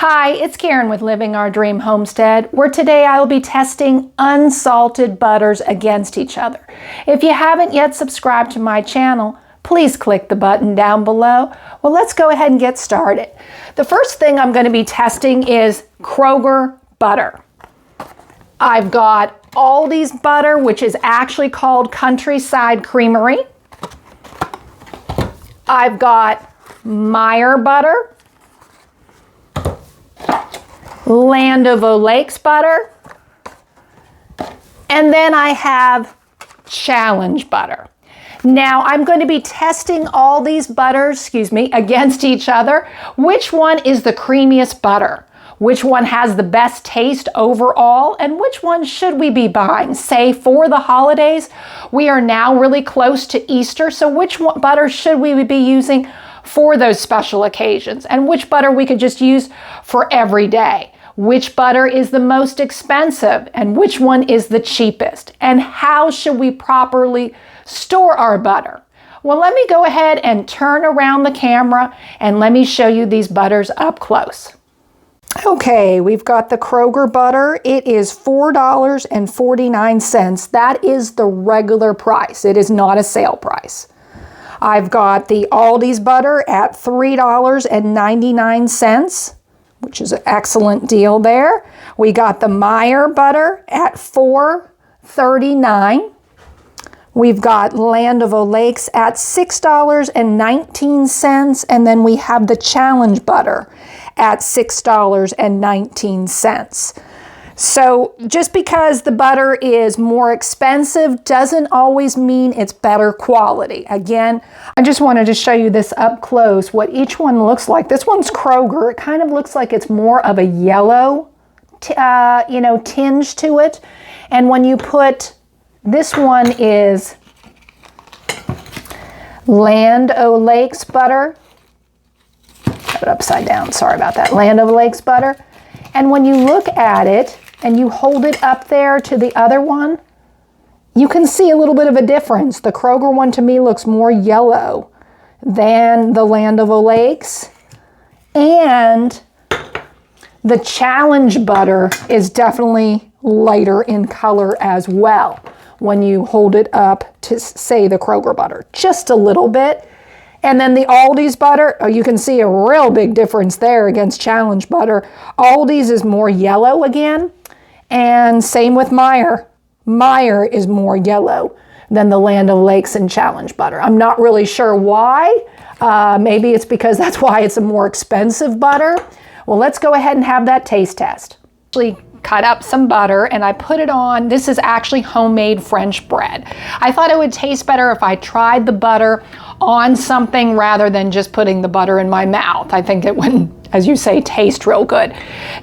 Hi, it's Karen with Living Our Dream Homestead, where today I will be testing unsalted butters against each other. If you haven't yet subscribed to my channel, please click the button down below. Well, let's go ahead and get started. The first thing I'm going to be testing is Kroger butter. I've got Aldi's butter, which is actually called Countryside Creamery. I've got Meyer butter. Land O'Lakes butter, and then I have Challenge butter. Now I'm going to be testing all these butters, against each other. Which one is the creamiest butter? Which one has the best taste overall? And which one should we be buying? Say for the holidays, we are now really close to Easter, so which butter should we be using for those special occasions? And which butter we could just use for every day? Which butter is the most expensive and which one is the cheapest? And how should we properly store our butter? Well, let me go ahead and turn around the camera and let me show you these butters up close. Okay, we've got the Kroger butter. It is $4.49. That is the regular price. It is not a sale price. I've got the Aldi's butter at $3.99. which is an excellent deal there. We got the Meyer butter at $4.39. We've got Land O'Lakes at $6.19, and then we have the Challenge butter at $6.19. So just because the butter is more expensive doesn't always mean it's better quality. Again, I just wanted to show you this up close, what each one looks like. This one's Kroger. It kind of looks like it's more of a yellow, tinge to it. And when you put, this one is Land O'Lakes butter. Put it upside down, sorry about that. Land O'Lakes butter. And when you look at it and you hold it up there to the other one, you can see a little bit of a difference. The Kroger one to me looks more yellow than the Land O'Lakes. And the Challenge butter is definitely lighter in color as well when you hold it up to, say, the Kroger butter. Just a little bit. And then the Aldi's butter, you can see a real big difference there against Challenge butter. Aldi's is more yellow again. And same with Meyer. Meyer is more yellow than the Land O'Lakes and Challenge butter. I'm not really sure why. Maybe it's because that's why it's a more expensive butter. Well, let's go ahead and have that taste test. Actually cut up some butter and I put it on. This is actually homemade French bread. I thought it would taste better if I tried the butter on something rather than just putting the butter in my mouth. I think it wouldn't, as you say, taste real good.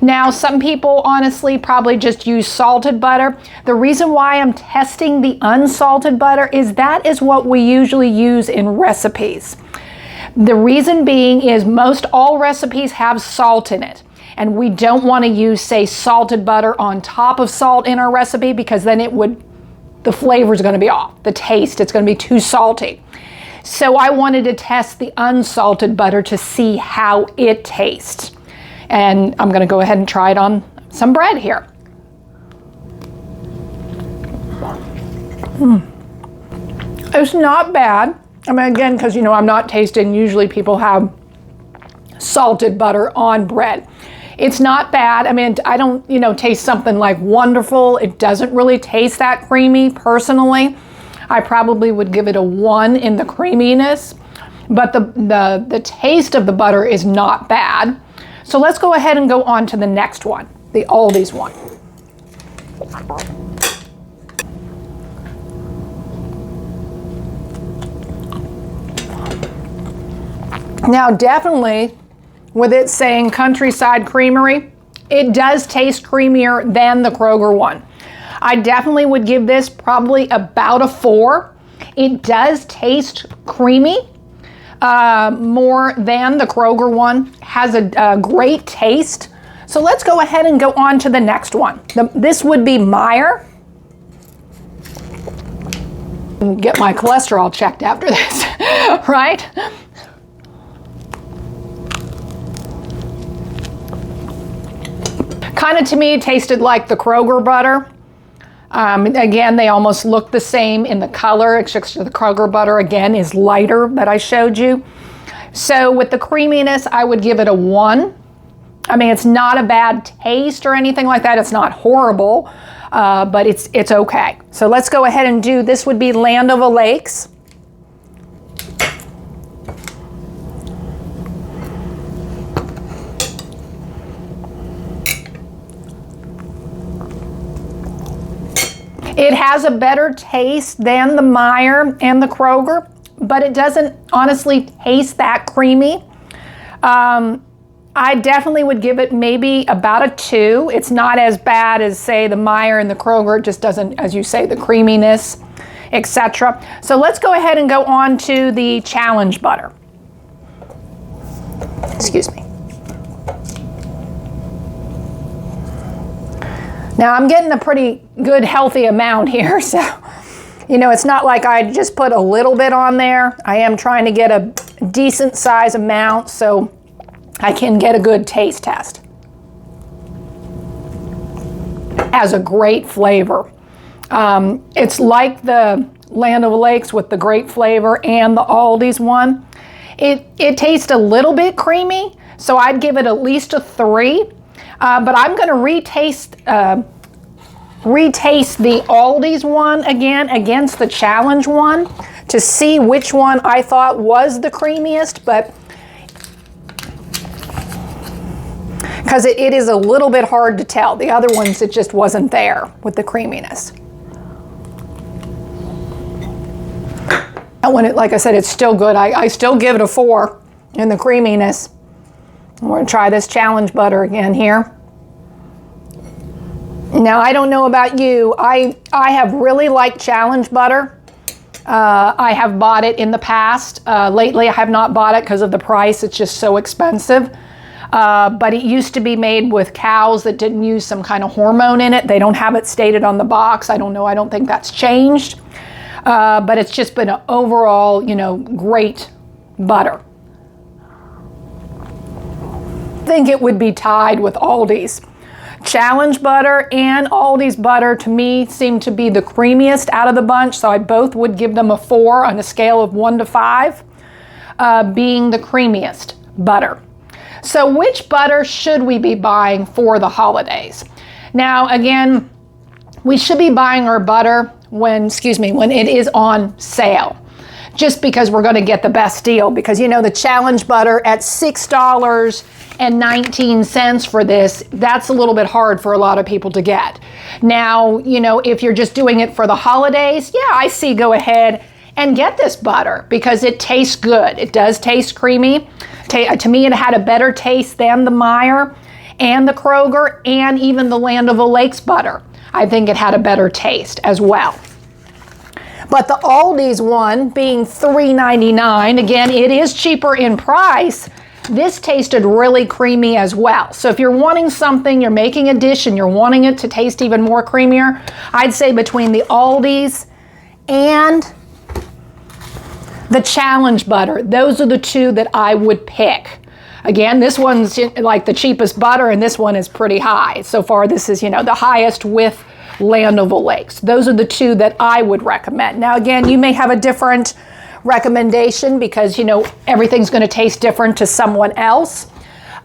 Now, some people honestly probably just use salted butter. The reason why I'm testing the unsalted butter is that is what we usually use in recipes. The reason being is most all recipes have salt in it. And we don't want to use, say, salted butter on top of salt in our recipe because then the flavor is going to be off. The taste, it's going to be too salty. So I wanted to test the unsalted butter to see how it tastes. And I'm going to go ahead and try it on some bread here. It's not bad. I mean, again, because, I'm not tasting, usually people have salted butter on bread. It's not bad. I mean, I don't, taste something like wonderful. It doesn't really taste that creamy personally. I probably would give it a 1 in the creaminess, but the taste of the butter is not bad. So let's go ahead and go on to the next one, the Aldi's one. Now, definitely, with it saying Countryside Creamery, it does taste creamier than the Kroger one. I definitely would give this probably about a 4. It does taste creamy more than the Kroger one. Has a great taste. So let's go ahead and go on to the next one. This would be Meyer. Get my cholesterol checked after this, right? Kind of to me tasted like the Kroger butter. Again, they almost look the same in the color, except the Kroger butter, again, is lighter that I showed you. So with the creaminess, I would give it a 1. I mean, it's not a bad taste or anything like that. It's not horrible, but it's okay. So let's go ahead and do, this would be Land of the Lakes. It has a better taste than the Meijer and the Kroger, but it doesn't honestly taste that creamy. I definitely would give it maybe about a 2. It's not as bad as, say, the Meijer and the Kroger. It just doesn't, as you say, the creaminess, etc. So let's go ahead and go on to the Challenge butter. Excuse me. Now I'm getting a pretty good healthy amount here, so you know, it's not like I just put a little bit on there. I am trying to get a decent size amount so I can get a good taste test. Has a great flavor. It's like the Land of the Lakes with the great flavor and the Aldi's one. It tastes a little bit creamy, so I'd give it at least a 3. But I'm going to retaste the Aldi's one again against the Challenge one to see which one I thought was the creamiest, but because it is a little bit hard to tell. The other ones, it just wasn't there with the creaminess. And when like I said, it's still good. I still give it a 4 in the creaminess. We're going to try this Challenge butter again here. Now, I don't know about you. I have really liked Challenge butter. I have bought it in the past. Lately, I have not bought it because of the price. It's just so expensive. But it used to be made with cows that didn't use some kind of hormone in it. They don't have it stated on the box. I don't know. I don't think that's changed. But it's just been an overall, you know, great butter. I think it would be tied with Aldi's. Challenge butter and Aldi's butter to me seem to be the creamiest out of the bunch, so I both would give them a 4 on a scale of 1 to 5, being the creamiest butter. So which butter should we be buying for the holidays? Now again, we should be buying our butter when it is on sale, just because we're going to get the best deal, because you know the Challenge butter at $6.19 for this, that's a little bit hard for a lot of people to get. Now, you know, if you're just doing it for the holidays, yeah, I see go ahead and get this butter because it tastes good. It does taste creamy. To me, it had a better taste than the Meijer and the Kroger and even the Land of the Lakes butter. I think it had a better taste as well. But the Aldi's one being $3.99, again, it is cheaper in price. This tasted really creamy as well. So if you're wanting something, you're making a dish and you're wanting it to taste even more creamier, I'd say between the Aldi's and the Challenge butter, those are the two that I would pick. Again, this one's like the cheapest butter and this one is pretty high. So far, this is, you know, the highest with Land of the Lakes. Those are the two that I would recommend. Now, again, you may have a different recommendation because, you know, everything's going to taste different to someone else.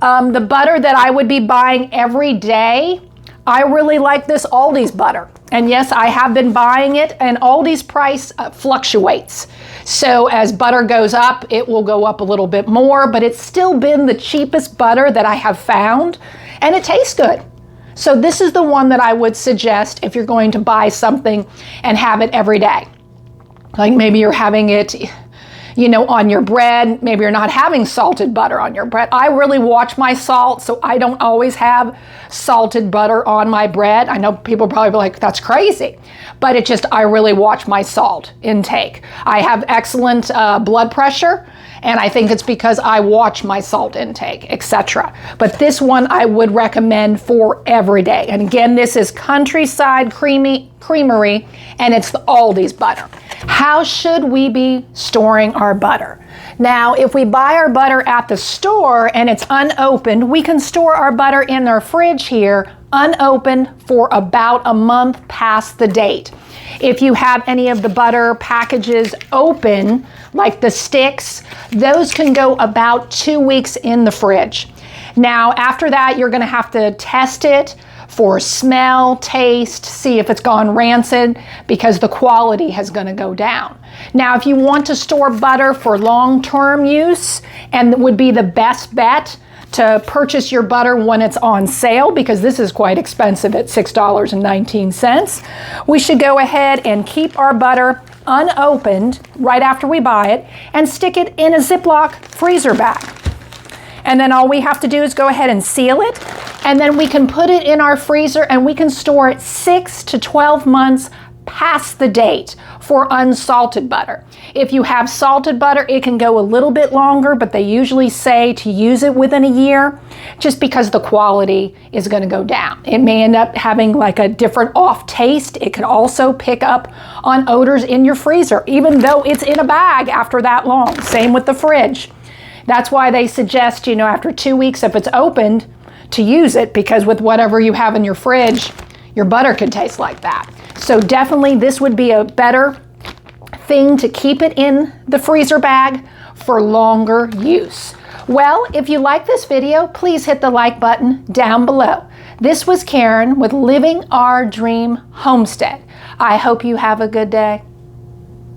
The butter that I would be buying every day, I really like this Aldi's butter. And yes, I have been buying it, and Aldi's price fluctuates. So as butter goes up, it will go up a little bit more, but it's still been the cheapest butter that I have found, and it tastes good. So this is the one that I would suggest if you're going to buy something and have it every day. Like maybe you're having it, you know, on your bread. Maybe you're not having salted butter on your bread. I really watch my salt, so I don't always have salted butter on my bread. I know people probably be like, that's crazy. But it just, I really watch my salt intake. I have excellent blood pressure, and I think it's because I watch my salt intake, etc. But this one I would recommend for every day. And again, this is Countryside Creamery, and it's the Aldi's butter. How should we be storing our butter? Now, if we buy our butter at the store and it's unopened, we can store our butter in our fridge here unopened for about a month past the date. If you have any of the butter packages open, like the sticks, those can go about 2 weeks in the fridge. Now, after that, you're going to have to test it for smell, taste, see if it's gone rancid, because the quality is going to go down. Now, if you want to store butter for long-term use, and would be the best bet to purchase your butter when it's on sale, because this is quite expensive at $6.19, we should go ahead and keep our butter unopened right after we buy it and stick it in a Ziploc freezer bag. And then all we have to do is go ahead and seal it, and then we can put it in our freezer and we can store it 6 to 12 months past the date for unsalted butter. If you have salted butter, it can go a little bit longer, but they usually say to use it within a year, just because the quality is going to go down. It may end up having like a different off taste. It can also pick up on odors in your freezer, even though it's in a bag after that long. Same with the fridge. That's why they suggest, after 2 weeks, if it's opened, to use it, because with whatever you have in your fridge, your butter could taste like that. So definitely this would be a better thing to keep it in the freezer bag for longer use. Well, if you like this video, please hit the like button down below. This was Karen with Living Our Dream Homestead. I hope you have a good day.